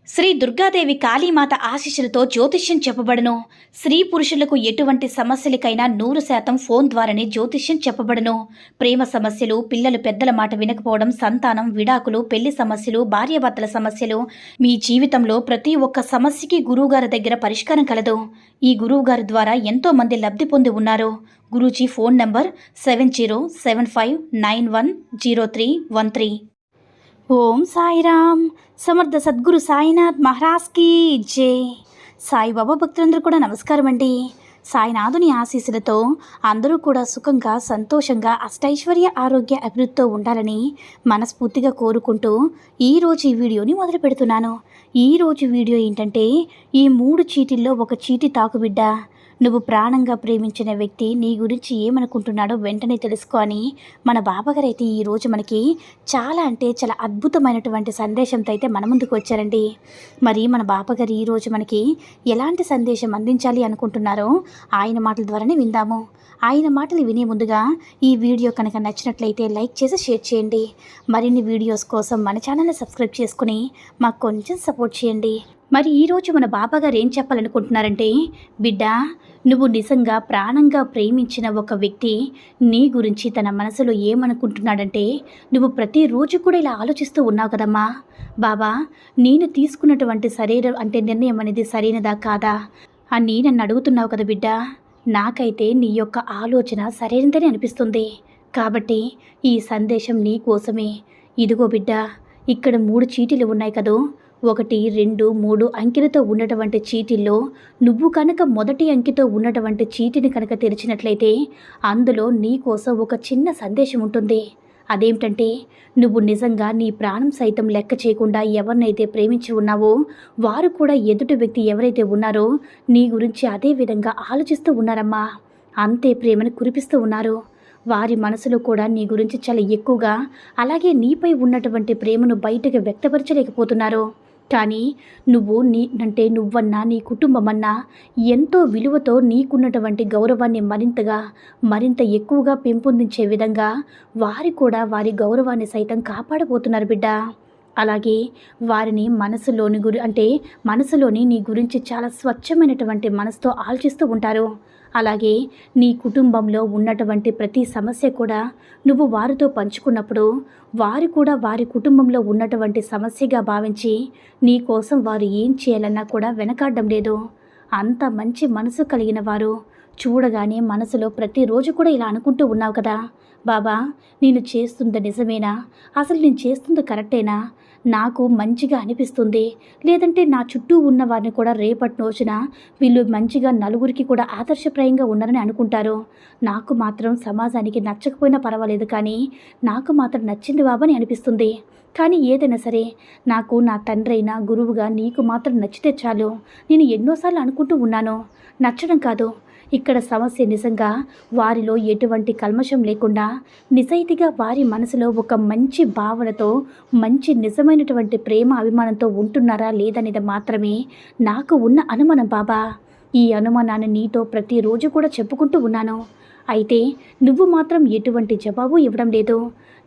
శ్రీ దుర్గాదేవి కాళీమాత ఆశీస్సులతో జ్యోతిష్యం చెప్పబడును. స్త్రీ పురుషులకు ఎటువంటి సమస్యలకైనా 100% ఫోన్ ద్వారానే జ్యోతిష్యం చెప్పబడును. ప్రేమ సమస్యలు, పిల్లలు పెద్దల మాట వినకపోవడం, సంతానం, విడాకులు, పెళ్లి సమస్యలు, భార్యాభర్తల సమస్యలు, మీ జీవితంలో ప్రతి ఒక్క సమస్యకి గురువుగారి దగ్గర పరిష్కారం కలదు. ఈ గురువుగారి ద్వారా ఎంతో మంది లబ్ధి పొంది ఉన్నారు. Guruji phone number 7075910313. ఓం సాయిరామ్. సమర్థ సద్గురు సాయినాథ్ మహారాజ్కి జై. సాయిబాబా భక్తులందరూ కూడా నమస్కారం అండి. సాయినాథుని ఆశీస్సులతో అందరూ కూడా సుఖంగా, సంతోషంగా, అష్టైశ్వర్య, ఆరోగ్య అభివృద్ధితో ఉండాలని మనస్ఫూర్తిగా కోరుకుంటూ ఈరోజు ఈ వీడియోని మొదలు పెడుతున్నాను. ఈరోజు వీడియో ఏంటంటే, ఈ 3 చీటీల్లో ఒక చీటీ తాకుబిడ్డ. నువ్వు ప్రాణంగా ప్రేమించిన వ్యక్తి నీ గురించి ఏమనుకుంటున్నాడో వెంటనే తెలుసుకో అని మన బాబాగారు అయితే ఈరోజు మనకి చాలా అద్భుతమైనటువంటి సందేశంతో అయితే మన ముందుకు వచ్చారండి. మరి మన బాబాగారు ఈరోజు మనకి ఎలాంటి సందేశం అందించాలి అనుకుంటున్నారో ఆయన మాటల ద్వారానే విందాము. ఆయన మాటలు వినే ముందుగా ఈ వీడియో కనుక నచ్చినట్లయితే లైక్ చేసి షేర్ చేయండి. మరిన్ని వీడియోస్ కోసం మన ఛానల్ని సబ్స్క్రైబ్ చేసుకుని మాకు కొంచెం సపోర్ట్ చేయండి. మరి ఈరోజు మన బాబాగారు ఏం చెప్పాలనుకుంటున్నారంటే, బిడ్డ, నువ్వు నిజంగా ప్రాణంగా ప్రేమించిన ఒక వ్యక్తి నీ గురించి తన మనసులో ఏమనుకుంటున్నాడంటే, నువ్వు ప్రతిరోజు కూడా ఇలా ఆలోచిస్తూ ఉన్నావు కదమ్మా. బాబా, నేను తీసుకున్నటువంటి నిర్ణయం అనేది సరైనదా కాదా అని నన్ను అడుగుతున్నావు కదా బిడ్డ. నాకైతే నీ యొక్క ఆలోచన సరైనదని అనిపిస్తుంది. కాబట్టి ఈ సందేశం నీ కోసమే. ఇదిగో బిడ్డ, ఇక్కడ 3 చీటీలు ఉన్నాయి కదూ. 1, 2, 3 అంకెలతో ఉన్నటువంటి చీటీల్లో నువ్వు కనుక మొదటి అంకెతో ఉన్నటువంటి చీటిని కనుక తెరిచినట్లయితే అందులో నీ కోసం ఒక చిన్న సందేశం ఉంటుంది. అదేమిటంటే, నువ్వు నిజంగా నీ ప్రాణం సైతం లెక్క చేయకుండా ఎవరినైతే ప్రేమించి ఉన్నావో వారు కూడా ఎదుటి వ్యక్తి ఎవరైతే ఉన్నారో నీ గురించి అదే విధంగా ఆలోచిస్తూ ఉన్నారమ్మా. అంతే ప్రేమను కురిపిస్తూ ఉన్నారు. వారి మనసులో కూడా నీ గురించి చాలా ఎక్కువగా, అలాగే నీపై ఉన్నటువంటి ప్రేమను బయటకు వ్యక్తపరచలేకపోతున్నారు. కానీ నువ్వన్నా నీ కుటుంబమన్నా ఎంతో విలువతో నీకున్నటువంటి గౌరవాన్ని మరింత ఎక్కువగా పెంపొందించే విధంగా వారి కూడా వారి గౌరవాన్ని సైతం కాపాడబోతున్నారు బిడ్డ. అలాగే వారిని మనసులోని నీ గురించి చాలా స్వచ్ఛమైనటువంటి మనసుతో ఆలోచిస్తూ ఉంటారు. అలాగే నీ కుటుంబంలో ఉన్నటువంటి ప్రతి సమస్య కూడా నువ్వు వారితో పంచుకున్నప్పుడు వారు కూడా వారి కుటుంబంలో ఉన్నటువంటి సమస్యగా భావించి నీ కోసం వారు ఏం చేయాలన్నా కూడా వెనకాడడం లేదు. అంత మంచి మనసు కలిగిన వారు. చూడగానే మనసులో ప్రతిరోజు కూడా ఇలా అనుకుంటూ ఉన్నావు కదా, బాబా, నేను చేస్తుంది నిజమేనా? అసలు నేను చేస్తుంది కరెక్టేనా? నాకు మంచిగా అనిపిస్తుంది. లేదంటే నా చుట్టూ ఉన్న వారిని కూడా రేపటి రోజున వీళ్ళు మంచిగా నలుగురికి కూడా ఆదర్శప్రాయంగా ఉన్నారని అనుకుంటారు. నాకు మాత్రం సమాజానికి నచ్చకపోయినా పర్వాలేదు, కానీ నాకు మాత్రం నచ్చింది బాబని అనిపిస్తుంది. కానీ ఏదైనా సరే నాకు నా తండ్రి అయినా గురువుగా నీకు మాత్రం నచ్చితే చాలు. నేను ఎన్నోసార్లు అనుకుంటూ ఉన్నాను. నచ్చడం కాదు, ఇక్కడ సమస్య నిజంగా వారిలో ఎటువంటి కల్మషం లేకుండా నిజాయితీగా వారి మనసులో ఒక మంచి భావనతో, మంచి నిజమైనటువంటి ప్రేమ అభిమానంతో ఉంటున్నారా లేదనేది మాత్రమే నాకు ఉన్న అనుమానం బాబా. ఈ అనుమానాన్ని నీతో ప్రతిరోజు కూడా చెప్పుకుంటూ ఉన్నాను. అయితే నువ్వు మాత్రం ఎటువంటి జవాబు ఇవ్వడం లేదు.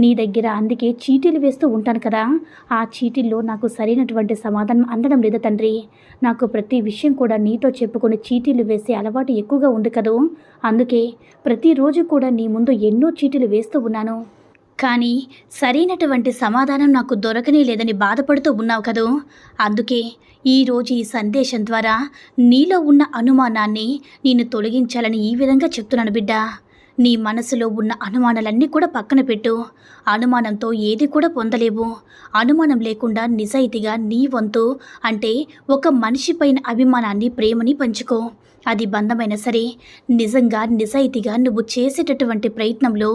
నీ దగ్గర అందుకే చీటీలు వేస్తూ ఉంటాను కదా, ఆ చీటీల్లో నాకు సరైనటువంటి సమాధానం అందడం లేదు తండ్రి. నాకు ప్రతి విషయం కూడా నీతో చెప్పుకొని చీటీలు వేసే అలవాటు ఎక్కువగా ఉంది కదూ. అందుకే ప్రతిరోజు కూడా నీ ముందు ఎన్నో చీటీలు వేస్తూ ఉన్నాను. కానీ సరైనటువంటి సమాధానం నాకు దొరకనే లేదని బాధపడుతూ ఉన్నావు కదూ. అందుకే ఈరోజు ఈ సందేశం ద్వారా నీలో ఉన్న అనుమానాన్ని నేను తొలగించాలని ఈ విధంగా చెప్తున్నాను బిడ్డ. నీ మనసులో ఉన్న అనుమానాలన్నీ కూడా పక్కన పెట్టు. అనుమానంతో ఏది కూడా పొందలేవు. అనుమానం లేకుండా నిజాయితీగా నీ వంతు ఒక మనిషి పైన అభిమానాన్ని, ప్రేమని పంచుకో. అది బంధమైనా సరే నిజంగా నిజాయితీగా నువ్వు చేసేటటువంటి ప్రయత్నంలో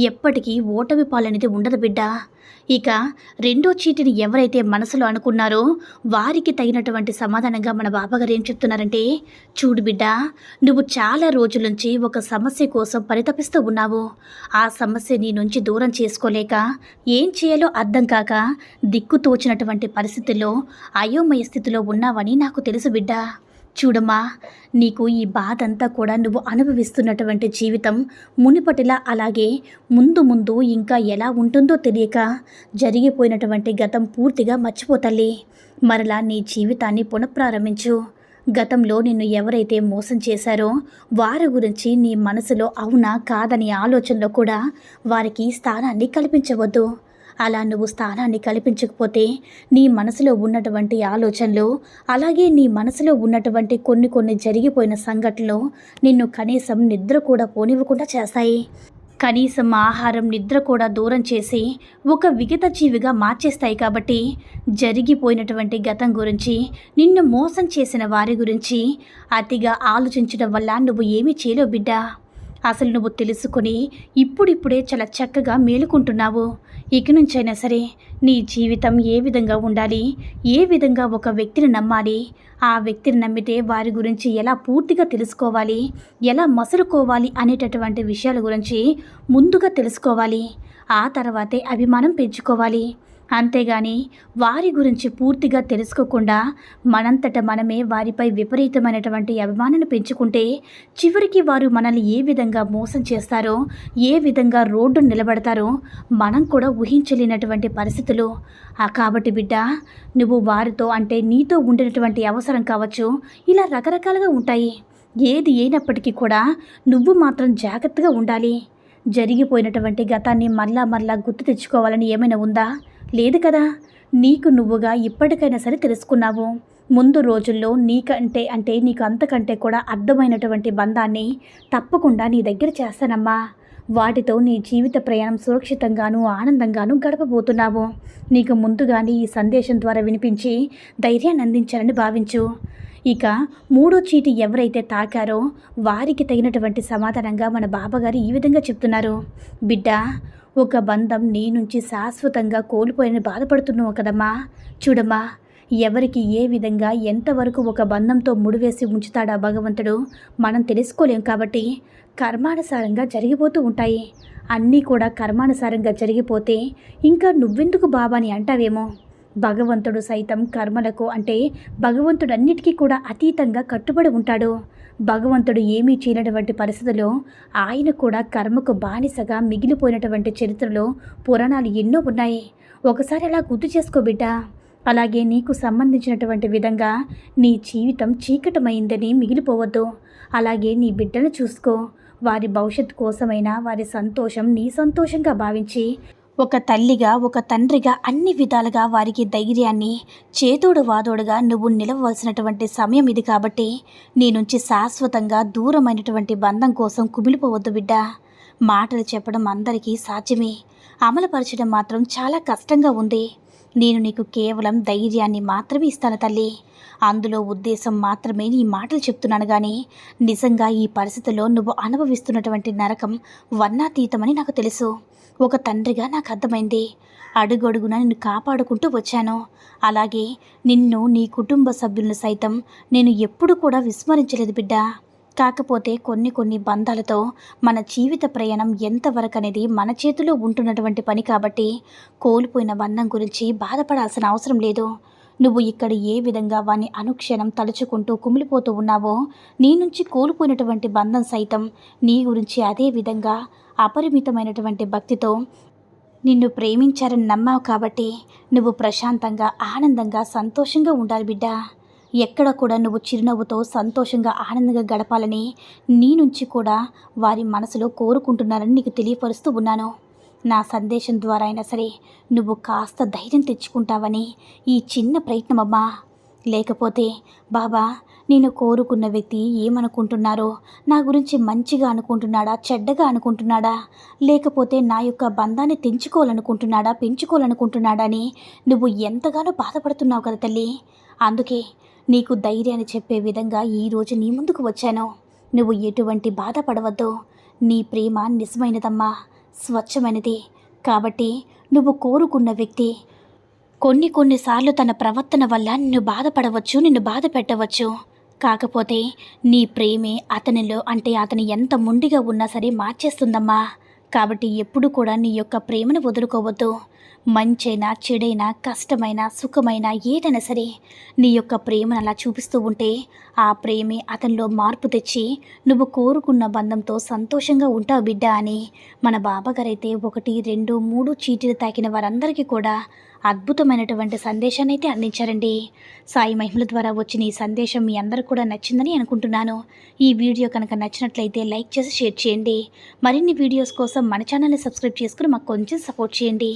ఎప్పటికీ ఓటమి పాలనేది ఉండదు బిడ్డ. ఇక 2వ చీటిని ఎవరైతే మనసులో అనుకున్నారో వారికి తగినటువంటి సమాధానంగా మన బాబాగారు ఏం చెప్తున్నారంటే, చూడు బిడ్డ, నువ్వు చాలా రోజుల నుంచి ఒక సమస్య కోసం పరితపిస్తూ ఉన్నావు. ఆ సమస్య నీ నుంచి దూరం చేసుకోలేక ఏం చేయాలో అర్థం కాక దిక్కుతోచినటువంటి పరిస్థితుల్లో అయోమయ స్థితిలో ఉన్నావని నాకు తెలుసు బిడ్డ. చూడమ్మా, నీకు ఈ బాధంతా కూడా నువ్వు అనుభవిస్తున్నటువంటి జీవితం మునుపటిలా అలాగే ముందు ముందు ఇంకా ఎలా ఉంటుందో తెలియక జరిగిపోయినటువంటి గతం పూర్తిగా మర్చిపో తల్లి. మరలా నీ జీవితాన్ని పునఃప్రారంభించు. గతంలో నిన్ను ఎవరైతే మోసం చేశారో వారి గురించి నీ మనసులో అవునా కాదని ఆలోచనలో కూడా వారికి స్థానాన్ని కల్పించవద్దు. అలా నువ్వు స్థానాన్ని కల్పించకపోతే నీ మనసులో ఉన్నటువంటి ఆలోచనలు అలాగే నీ మనసులో ఉన్నటువంటి కొన్ని జరిగిపోయిన సంఘటనలు నిన్ను కనీసం నిద్ర కూడా పోనివ్వకుండా చేస్తాయి. కనీసం ఆహారం నిద్ర కూడా దూరం చేసి ఒక విగత జీవిగా మార్చేస్తాయి. కాబట్టి జరిగిపోయినటువంటి గతం గురించి నిన్ను మోసం చేసిన వారి గురించి అతిగా ఆలోచించడం వల్ల నువ్వు ఏమీ చేయలేవు బిడ్డ. అసలు నువ్వు తెలుసుకొని ఇప్పుడిప్పుడే చాలా చక్కగా మేలుకుంటున్నావు. ఇక నుంచైనా సరే నీ జీవితం ఏ విధంగా ఉండాలి, ఏ విధంగా ఒక వ్యక్తిని నమ్మాలి, ఆ వ్యక్తిని నమ్మితే వారి గురించి ఎలా పూర్తిగా తెలుసుకోవాలి, ఎలా మసులుకోవాలి అనేటటువంటి విషయాల గురించి ముందుగా తెలుసుకోవాలి. ఆ తర్వాతే అభిమానం పెంచుకోవాలి. అంతేగాని వారి గురించి పూర్తిగా తెలుసుకోకుండా మనంతట మనమే వారిపై విపరీతమైనటువంటి అభిమానాన్ని పెంచుకుంటే చివరికి వారు మనల్ని ఏ విధంగా మోసం చేస్తారో, ఏ విధంగా రోడ్డు నిలబడతారో మనం కూడా ఊహించలేనటువంటి పరిస్థితులు. కాబట్టి బిడ్డ, నువ్వు వారితో అంటే నీతో ఉండినటువంటి అవసరం కావచ్చు, ఇలా రకరకాలుగా ఉంటాయి. ఏది అయినప్పటికీ కూడా నువ్వు మాత్రం జాగ్రత్తగా ఉండాలి. జరిగిపోయినటువంటి గతాన్ని మరలా గుర్తు తెచ్చుకోవాలని ఏమైనా ఉందా? లేదు కదా. నీకు నువ్వుగా ఇప్పటికైనా సరే తెలుసుకున్నావు. ముందు రోజుల్లో నీకంటే అంటే నీకు అంతకంటే కూడా అర్థమైనటువంటి బంధాన్ని తప్పకుండా నీ దగ్గర చేస్తానమ్మా. వాటితో నీ జీవిత ప్రయాణం సురక్షితంగాను ఆనందంగాను గడపబోతున్నావు. నీకు ముందుగానే ఈ సందేశం ద్వారా వినిపించి ధైర్యాన్ని అందించాలని భావించు. ఇక మూడో చీటి ఎవరైతే తాకారో వారికి తగినటువంటి సమాధానంగా మన బాబాగారు ఈ విధంగా చెప్తున్నారు. బిడ్డ, ఒక బంధం నీ నుంచి శాశ్వతంగా కోల్పోయని బాధపడుతున్నావు కదమ్మా. చూడమ్మా, ఎవరికి ఏ విధంగా ఎంతవరకు ఒక బంధంతో ముడివేసి ఉంచుతాడా భగవంతుడు మనం తెలుసుకోలేం. కాబట్టి కర్మానుసారంగా జరిగిపోతూ ఉంటాయి. అన్నీ కూడా కర్మానుసారంగా జరిగిపోతే ఇంకా నువ్వెందుకు బాబాని అంటావేమో. భగవంతుడు సైతం కర్మలకు అంటే భగవంతుడు అన్నిటికీ కూడా అతీతంగా కట్టుబడి ఉంటాడు. భగవంతుడు ఏమీ చేయనటువంటి పరిస్థితుల్లో ఆయన కూడా కర్మకు బానిసగా మిగిలిపోయినటువంటి చరిత్రలో పురాణాలు ఎన్నో ఉన్నాయి. ఒకసారి అలా గుర్తు చేసుకో బిడ్డ. అలాగే నీకు సంబంధించినటువంటి విధంగా నీ జీవితం చీకటమైందని మిగిలిపోవద్దు. అలాగే నీ బిడ్డను చూసుకో. వారి భవిష్యత్తు కోసమైనా వారి సంతోషం నీ సంతోషంగా భావించి ఒక తల్లిగా ఒక తండ్రిగా అన్ని విధాలుగా వారికి ధైర్యాన్ని చేతోడు వాదోడుగా నువ్వు నిలవలసినటువంటి సమయం ఇది. కాబట్టి నీ నుంచి శాశ్వతంగా దూరమైనటువంటి బంధం కోసం కుమిలిపోవద్దు బిడ్డ. మాటలు చెప్పడం అందరికీ సాధ్యమే, అమలుపరచడం మాత్రం చాలా కష్టంగా ఉంది. నేను నీకు కేవలం ధైర్యాన్ని మాత్రమే ఇస్తాను తల్లి. అందులో ఉద్దేశం మాత్రమే నీ మాటలు చెప్తున్నాను. కానీ నిజంగా ఈ పరిస్థితుల్లో నువ్వు అనుభవిస్తున్నటువంటి నరకం వర్ణాతీతమని నాకు తెలుసు. ఒక తండ్రిగా నాకు అర్థమైంది. అడుగడుగున నిన్ను కాపాడుకుంటూ వచ్చాను. అలాగే నిన్ను నీ కుటుంబ సభ్యులను సైతం నేను ఎప్పుడు కూడా విస్మరించలేదు బిడ్డ. కాకపోతే కొన్ని బంధాలతో మన జీవిత ప్రయాణం ఎంతవరకు అనేది మన చేతిలో ఉంటున్నటువంటి పని. కాబట్టి కోల్పోయిన బంధం గురించి బాధపడాల్సిన అవసరం లేదు. నువ్వు ఇక్కడ ఏ విధంగా వాణ్ణి అనుక్షణం తలుచుకుంటూ కుమిలిపోతూ ఉన్నావో నీ నుంచి కోల్పోయినటువంటి బంధం సైతం నీ గురించి అదే విధంగా అపరిమితమైనటువంటి భక్తితో నిన్ను ప్రేమించారని నమ్మావు. కాబట్టి నువ్వు ప్రశాంతంగా ఆనందంగా సంతోషంగా ఉండాలి బిడ్డ. ఎక్కడ కూడా నువ్వు చిరునవ్వుతో సంతోషంగా ఆనందంగా గడపాలని నీ నుంచి కూడా వారి మనసులో కోరుకుంటున్నారని నీకు తెలియపరుస్తూ ఉన్నాను. నా సందేశం ద్వారా అయినా సరే నువ్వు కాస్త ధైర్యం తెచ్చుకుంటావని ఈ చిన్న ప్రయత్నమమ్మా. లేకపోతే బాబా నేను కోరుకున్న వ్యక్తి ఏమనుకుంటున్నారో, నా గురించి మంచిగా అనుకుంటున్నాడా చెడ్డగా అనుకుంటున్నాడా, లేకపోతే నా యొక్క బంధాన్ని తెంచుకోవాలనుకుంటున్నాడా పెంచుకోవాలనుకుంటున్నాడా అని నువ్వు ఎంతగానో బాధపడుతున్నావు కదా తల్లి. అందుకే నీకు ధైర్యాన్ని చెప్పే విధంగా ఈరోజు నీ ముందుకు వచ్చాను. నువ్వు ఎటువంటి బాధపడవద్దు. నీ ప్రేమ నిజమైనదమ్మా, స్వచ్ఛమైనది. కాబట్టి నువ్వు కోరుకున్న వ్యక్తి కొన్నిసార్లు తన ప్రవర్తన వల్ల నిన్ను బాధపడవచ్చు, నిన్ను బాధ పెట్టవచ్చు. కాకపోతే నీ ప్రేమే అతనిలో అంటే అతను ఎంత మొండిగా ఉన్నా సరే మార్చేస్తుందమ్మా. కాబట్టి ఎప్పుడు కూడా నీ యొక్క ప్రేమను వదులుకోవద్దు. మంచైనా, చెడైనా, కష్టమైనా, సుఖమైనా ఏదైనా సరే నీ యొక్క ప్రేమను అలా చూపిస్తూ ఉంటే ఆ ప్రేమే అతనిలో మార్పు తెచ్చి నువ్వు కోరుకున్న బంధంతో సంతోషంగా ఉంటావు బిడ్డ అని మన బాబాగారైతే 1, 2, 3 చీటీలు తాకిన వారందరికీ కూడా అద్భుతమైనటువంటి సందేశాన్ని అయితే అందించారండి. సాయి మహిమల ద్వారా వచ్చిన ఈ సందేశం మీ అందరికి కూడా నచ్చిందని అనుకుంటున్నాను. ఈ వీడియో కనుక నచ్చినట్లయితే లైక్ చేసి షేర్ చేయండి. మరిన్ని వీడియోస్ కోసం మన ఛానల్ని సబ్స్క్రైబ్ చేసుకుని మాకు కొంచెం సపోర్ట్ చేయండి.